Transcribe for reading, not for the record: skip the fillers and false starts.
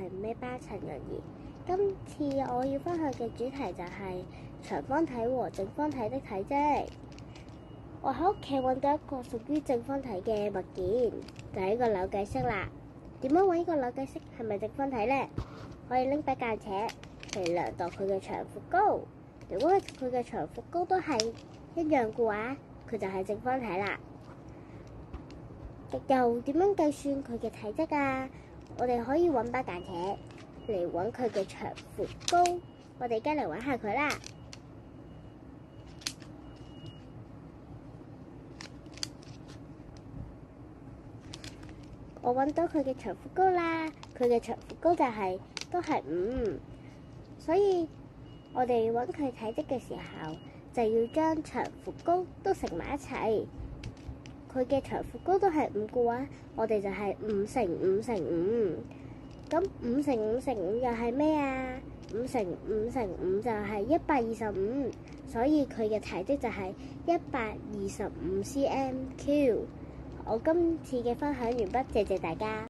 係咩巴陳仁儀。今次我要分享嘅主題就係長方體和正方體的體積。我喺屋企揾到一個屬於正方體嘅物件，就係呢個扭計骰啦。點樣揾呢個扭計骰係咪正方體呢？可以拎把間尺嚟量度佢嘅長闊高。如果佢嘅長闊高都係一樣嘅話，佢就係正方體啦。又點樣計算佢嘅體積啊？我哋可以揾把間尺嚟揾佢嘅長闊高。我哋而家嚟揾下佢啦。我揾到佢嘅長闊高啦，佢嘅長闊高就都係5，所以我哋揾佢體積嘅時候就要將長闊高都乘埋一齊。佢嘅長闊高都係5嘅話，我哋就係5乘5乘5。咁5乘5乘5又係咩啊？5乘5乘5就係125，所以佢嘅體積就係125 cm3。我今次嘅分享完畢，謝謝大家。